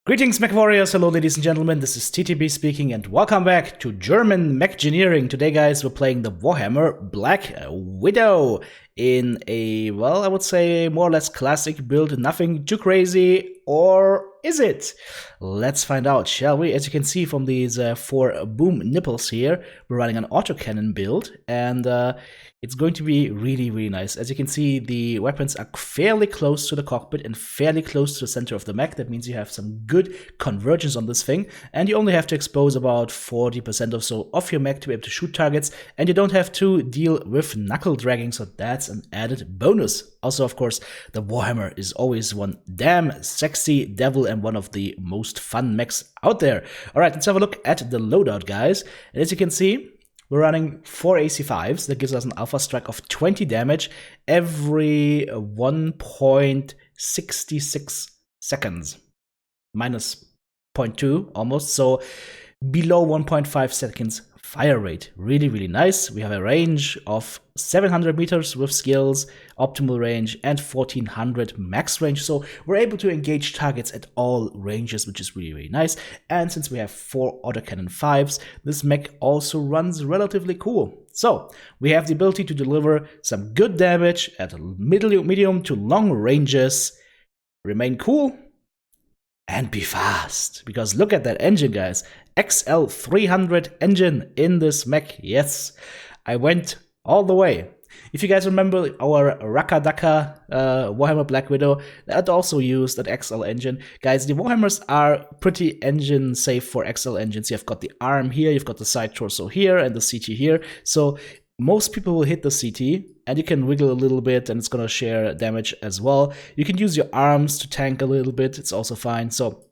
Greetings, Mech Warriors. Hello, ladies and gentlemen. This is TTB speaking, and welcome back to German Mechgineering. Today, guys, we're playing the Warhammer Black Widow in a, well, I would say more or less classic build. Nothing too crazy, or is it? Let's find out, shall we? As you can see from these four boom nipples here, we're running an autocannon build, and it's going to be really, really nice. As you can see, the weapons are fairly close to the cockpit and fairly close to the center of the mech. That means you have some good convergence on this thing, and you only have to expose about 40% or so of your mech to be able to shoot targets, and you don't have to deal with knuckle dragging, so that's an added bonus. Also, of course, the Warhammer is always one damn sexy devil and one of the most fun mechs out there. Alright, let's have a look at the loadout, guys. And as you can see, we're running 4 AC5s. That gives us an alpha strike of 20 damage every 1.66 seconds. Minus 0.2 almost, so below 1.5 seconds fire rate. Really, really nice. We have a range of 700 meters with skills, optimal range, and 1400 max range. So we're able to engage targets at all ranges, which is really, really nice. And since we have 4 autocannon 5s, this mech also runs relatively cool. So we have the ability to deliver some good damage at medium to long ranges, remain cool, and be fast. Because look at that engine, guys. XL300 engine in this mech. Yes, I went all the way. If you guys remember our dakka Warhammer Black Widow, that also used an XL engine. Guys, the Warhammers are pretty engine safe for XL engines. You've got the arm here, you've got the side torso here, and the CT here. So most people will hit the CT, and you can wiggle a little bit, and it's gonna share damage as well. You can use your arms to tank a little bit, it's also fine. So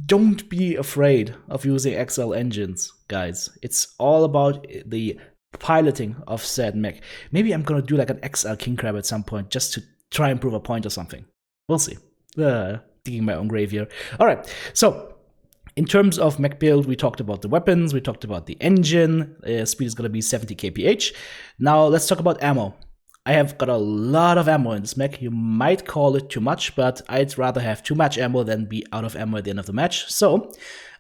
don't be afraid of using XL engines, guys. It's all about the piloting of said mech. Maybe I'm gonna do like an XL King Crab at some point, just to try and prove a point or something. We'll see. Digging my own grave here. Alright, so in terms of mech build, we talked about the weapons, we talked about the engine, speed is going to be 70 kph. Now let's talk about ammo. I have got a lot of ammo in this mech. You might call it too much, but I'd rather have too much ammo than be out of ammo at the end of the match. So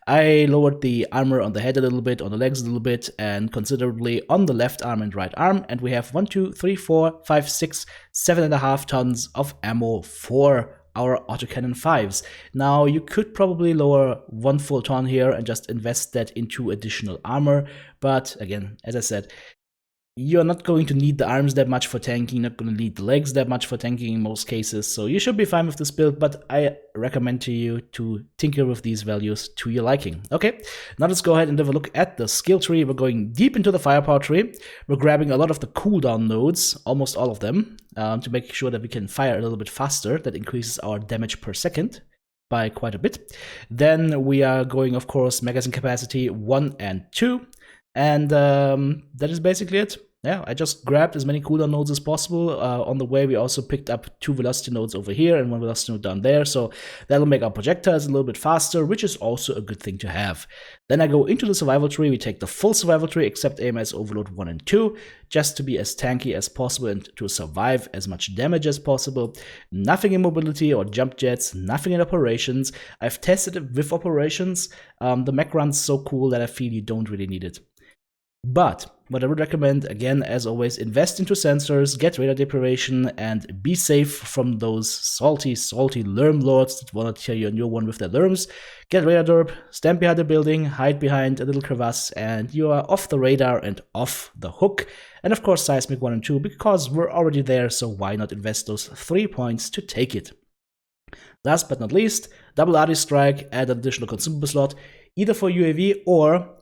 I lowered the armor on the head a little bit, on the legs a little bit, and considerably on the left arm and right arm. And we have 1, 2, 3, 4, 5, 6, 7.5 tons of ammo for our autocannon 5s. Now, you could probably lower 1 full ton here and just invest that into additional armor, but again, as I said, you're not going to need the arms that much for tanking, not going to need the legs that much for tanking in most cases, so you should be fine with this build, but I recommend to you to tinker with these values to your liking. Okay, now let's go ahead and have a look at the skill tree. We're going deep into the firepower tree. We're grabbing a lot of the cooldown nodes, almost all of them, to make sure that we can fire a little bit faster. That increases our damage per second by quite a bit. Then we are going, of course, magazine capacity 1 and 2, and that is basically it. Yeah, I just grabbed as many cooldown nodes as possible. On the way, we also picked up 2 velocity nodes over here and 1 velocity node down there, so that'll make our projectiles a little bit faster, which is also a good thing to have. Then I go into the survival tree. We take the full survival tree, except AMS Overload 1 and 2, just to be as tanky as possible and to survive as much damage as possible. Nothing in mobility or jump jets, nothing in operations. I've tested it with operations. The mech runs so cool that I feel you don't really need it. But what I would recommend, again, as always, invest into sensors, get radar deprivation, and be safe from those salty lerm lords that want to tear you a new one with their lerms. Get radar derp, stand behind a building, hide behind a little crevasse, and you are off the radar and off the hook. And of course, seismic 1 and 2, because we're already there, so why not invest those 3 points to take it? Last but not least, double RD strike, add an additional consumable slot, either for UAV or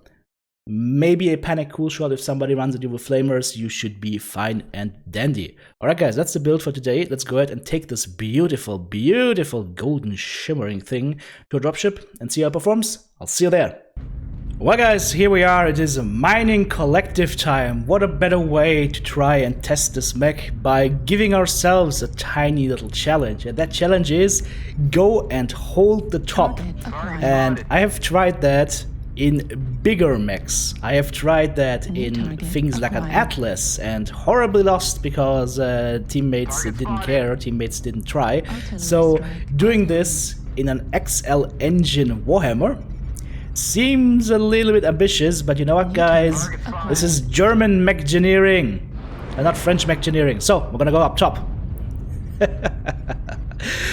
maybe a panic cool shot. If somebody runs at you with flamers, you should be fine and dandy. Alright guys, that's the build for today. Let's go ahead and take this beautiful, beautiful golden shimmering thing to a dropship and see how it performs. I'll see you there. Well guys, here we are. It is a mining collective time. What a better way to try and test this mech by giving ourselves a tiny little challenge. And that challenge is go and hold the top. And I have tried that in bigger mechs. I have tried that in things like an Atlas and horribly lost because teammates didn't care, teammates didn't try. So doing this in an XL engine Warhammer. Seems a little bit ambitious, but you know what, guys? This is German Mechgineering, and not French Mechgineering. So we're gonna go up top.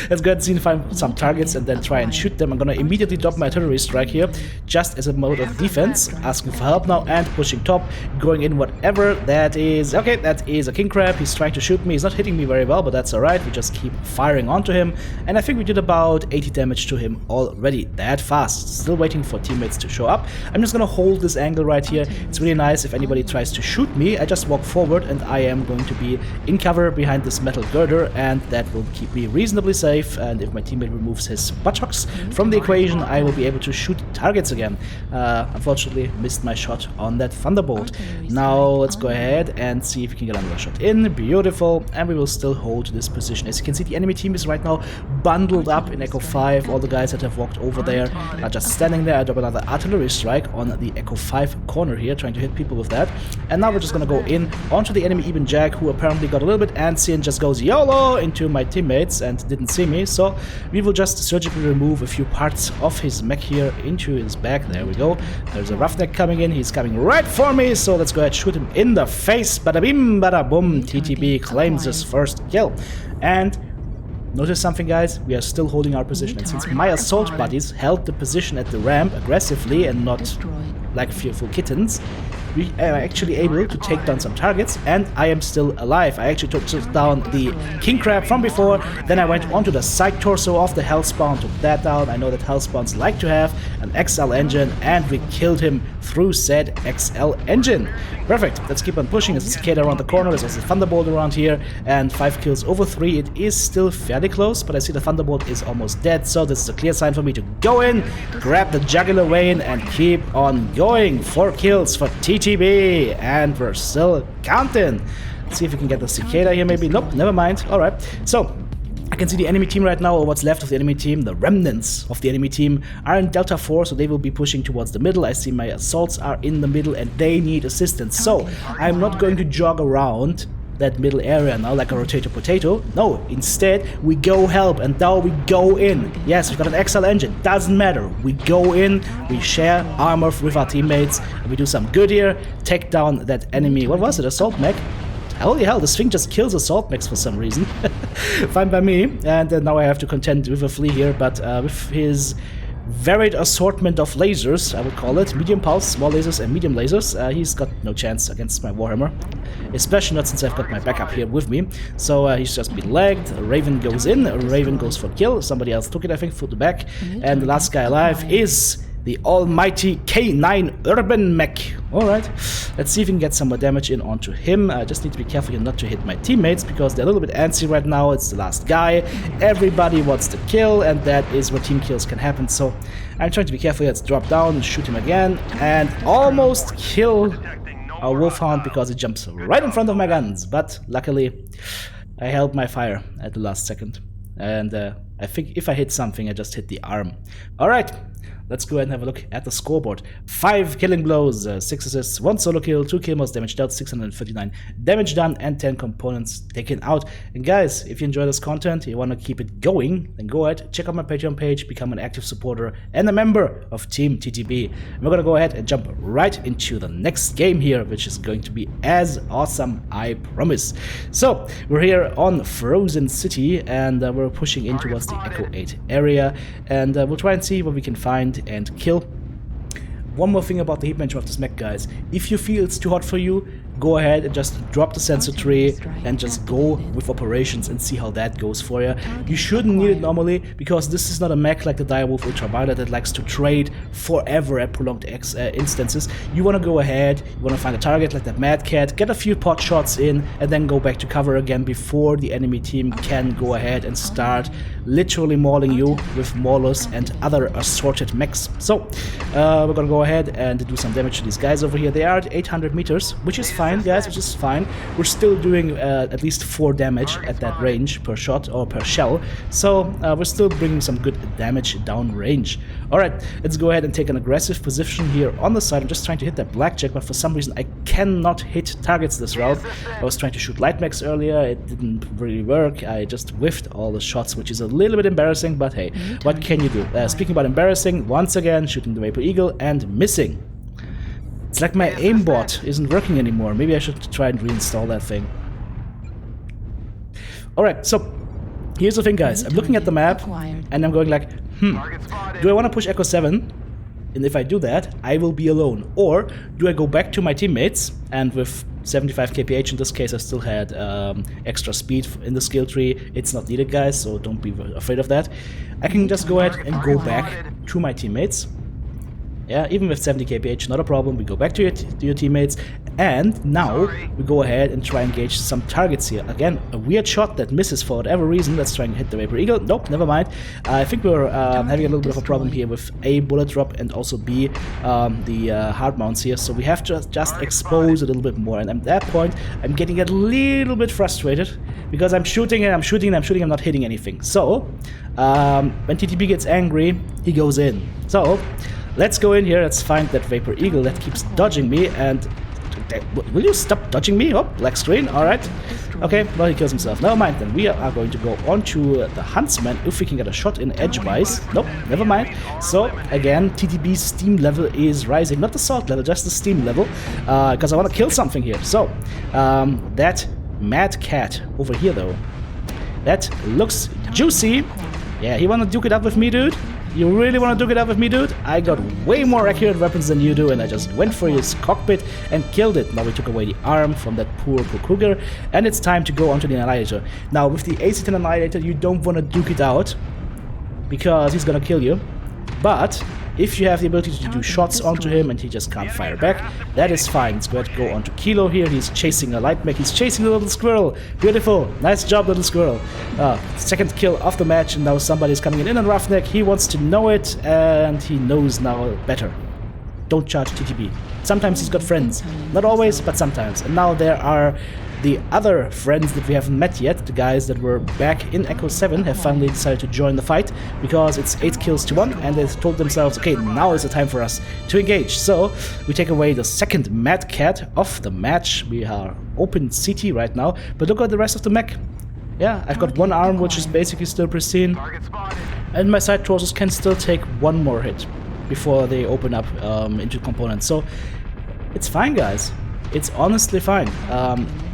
Let's go ahead and find some targets and then try and shoot them. I'm gonna immediately drop my artillery strike here, just as a mode of defense. Asking for help now and pushing top, going in whatever that is. Okay, that is a king crab. He's trying to shoot me. He's not hitting me very well, but that's alright. We just keep firing onto him. And I think we did about 80 damage to him already that fast. Still waiting for teammates to show up. I'm just gonna hold this angle right here. It's really nice. If anybody tries to shoot me, I just walk forward and I am going to be in cover behind this metal girder, and that will keep me reasonably safe. And if my teammate removes his buttocks from the equation, I will be able to shoot targets again. Unfortunately, missed my shot on that Thunderbolt. Now let's go ahead and see if we can get another shot in. Beautiful. And we will still hold this position. As you can see, the enemy team is right now bundled up in Echo 5. All the guys that have walked over there are just standing there. I drop another artillery strike on the Echo 5 corner here, trying to hit people with that. And now we're just going to go in onto the enemy Eben Jack, who apparently got a little bit antsy and just goes YOLO into my teammates and didn't see me. So we will just surgically remove a few parts of his mech here into his back. There we go. There's a roughneck coming in. He's coming right for me. So let's go ahead and shoot him in the face. Bada bim, bada boom. TTB claims his first kill. And notice something, guys. We are still holding our position. And since my assault buddies held the position at the ramp aggressively and not like fearful kittens, we are actually able to take down some targets, and I am still alive. I actually took down the king crab from before, then I went onto the side torso of the hellspawn, took that down. I know that hellspawns like to have an XL engine, and we killed him through said XL engine. Perfect. Let's keep on pushing. There's a cicada around the corner, there's also a thunderbolt around here, and 5 kills over 3. It is still fairly close, but I see the thunderbolt is almost dead, so this is a clear sign for me to go in, grab the jugular vein, and keep on going. 4 kills for TTB, and we're still counting. Let's see if we can get the cicada here maybe. Nope, never mind. Alright, so I can see the enemy team right now, or what's left of the enemy team, the remnants of the enemy team, are in Delta 4, so they will be pushing towards the middle. I see my assaults are in the middle and they need assistance. So I'm not going to jog around that middle area now like a rotator potato. No, instead we go help, and now we go in. Yes, we've got an XL engine, doesn't matter. We go in, we share armor with our teammates, and we do some good here. Take down that enemy, what was it, assault mech? Holy hell, this thing just kills assault mechs for some reason. Fine by me. And now I have to contend with a flea here, but with his varied assortment of lasers, I would call it, medium pulse, small lasers and medium lasers, he's got no chance against my Warhammer, especially not since I've got my backup here with me. So he's just been lagged. A Raven goes in, a Raven goes for kill, somebody else took it, I think, for the back, and the last guy alive is the almighty K9 Urban Mech. Alright, let's see if we can get some more damage in onto him. I just need to be careful here not to hit my teammates, because they're a little bit antsy right now. It's the last guy. Everybody wants to kill, and that is where team kills can happen. So I'm trying to be careful. Let's drop down and shoot him again, and almost kill our wolfhound because he jumps right in front of my guns. But luckily, I held my fire at the last second. And I think if I hit something, I just hit the arm. Alright. Let's go ahead and have a look at the scoreboard. 5 killing blows, 6 assists, 1 solo kill, 2 kill modes, damage dealt, 639 damage done, and 10 components taken out. And guys, if you enjoy this content, you want to keep it going, then go ahead, check out my Patreon page, become an active supporter and a member of Team TTB. And we're gonna go ahead and jump right into the next game here, which is going to be as awesome, I promise. So, we're here on Frozen City, and we're pushing in towards the Echo 8 area, and we'll try and see what we can find and kill. One more thing about the heat management of this mech, guys. If you feel it's too hot for you, go ahead and just drop the sensor tree and just go with operations and see how that goes for you. You shouldn't need it normally, because this is not a mech like the Direwolf Ultraviolet that likes to trade forever at prolonged instances. You want to go ahead, you want to find a target like that Mad Cat, get a few pot shots in, and then go back to cover again before the enemy team can go ahead and start literally mauling you with maulers and other assorted mechs. So we're gonna go ahead and do some damage to these guys over here. They are at 800 meters, which is fine. fine, guys, which is fine. We're still doing at least 4 damage at that range per shot or per shell, so we're still bringing some good damage down range. Alright, let's go ahead and take an aggressive position here on the side. I'm just trying to hit that blackjack, but for some reason I cannot hit targets this round. I was trying to shoot light mechs earlier, it didn't really work. I just whiffed all the shots, which is a little bit embarrassing, but hey, what can you do? Speaking about embarrassing, once again, shooting the Vapor Eagle and missing. It's like my aimbot isn't working anymore. Maybe I should try and reinstall that thing. Alright, so here's the thing, guys. I'm looking at the map and I'm going like, do I want to push Echo 7? And if I do that, I will be alone. Or do I go back to my teammates, and with 75 kph in this case I still had extra speed in the skill tree. It's not needed, guys, so don't be afraid of that. I can just go ahead and go back to my teammates. Yeah, even with 70 kph, not a problem. We go back to your teammates, and now we go ahead and try and engage some targets here. Again, a weird shot that misses for whatever reason. Let's try and hit the Vapor Eagle. Nope, never mind. I think we're having a little bit of a problem here with A, bullet drop, and also B, the hard mounts here. So we have to just expose a little bit more. And at that point, I'm getting a little bit frustrated because I'm shooting and I'm shooting and I'm shooting. I'm not hitting anything. So when TTB gets angry, he goes in. So let's go in here. Let's find that Vapor Eagle that keeps dodging me, and will you stop dodging me? Oh, black screen, alright. Okay, well, he kills himself. Never mind, then we are going to go on to the Huntsman if we can get a shot in edgewise. Nope, never mind. So, again, TTB's steam level is rising. Not the salt level, just the steam level, because I want to kill something here. So, that Mad Cat over here, though, that looks juicy. Yeah, he want to duke it up with me, dude? You really want to duke it up with me, dude? I got way more accurate weapons than you do, and I just went for his cockpit and killed it. Now we took away the arm from that poor Kruger, and it's time to go onto the Annihilator. Now, with the AC10 Annihilator, you don't want to duke it out, because he's gonna kill you. But if you have the ability to do shots onto him and he just can't fire back, that is fine. Let's go ahead and go onto Kilo here. He's chasing a light mech. He's chasing a little squirrel. Beautiful. Nice job, little squirrel. Second kill of the match, and now somebody's coming in on Roughneck. He wants to know it, and he knows now better. Don't charge TTB. Sometimes he's got friends. Not always, but sometimes. And now there are the other friends that we haven't met yet, the guys that were back in Echo 7, have finally decided to join the fight, because it's 8 kills to 1, and they told themselves, okay, now is the time for us to engage. So we take away the second Mad Cat of the match. We are open CT right now, but look at the rest of the mech. Yeah, I've got one arm which is basically still pristine, and my side torsos can still take one more hit before they open up into components. So it's fine, guys. It's honestly fine.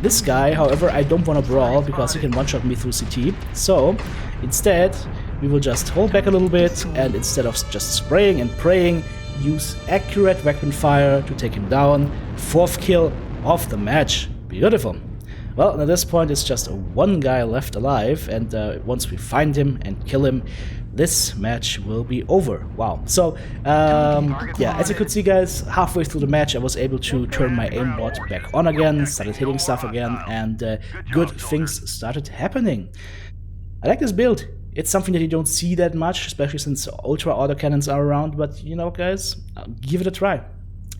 This guy, however, I don't want to brawl because he can one-shot me through CT. So instead, we will just hold back a little bit, and instead of just spraying and praying, use accurate weapon fire to take him down. 4th kill of the match. Beautiful. Well, at this point, it's just one guy left alive, and once we find him and kill him, this match will be over. Wow. So, yeah, as you could see, guys, halfway through the match, I was able to turn my aimbot back on again, started hitting stuff again, and good things started happening. I like this build. It's something that you don't see that much, especially since Ultra Autocannons are around, but, you know, guys, give it a try.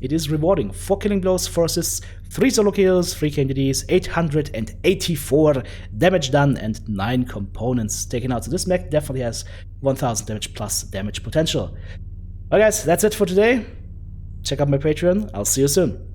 It is rewarding. 4 killing blows, 4 assists, 3 solo kills, 3 KMDs, 884 damage done, and 9 components taken out. So this mech definitely has 1000 damage plus damage potential. Well, guys, that's it for today. Check out my Patreon. I'll see you soon.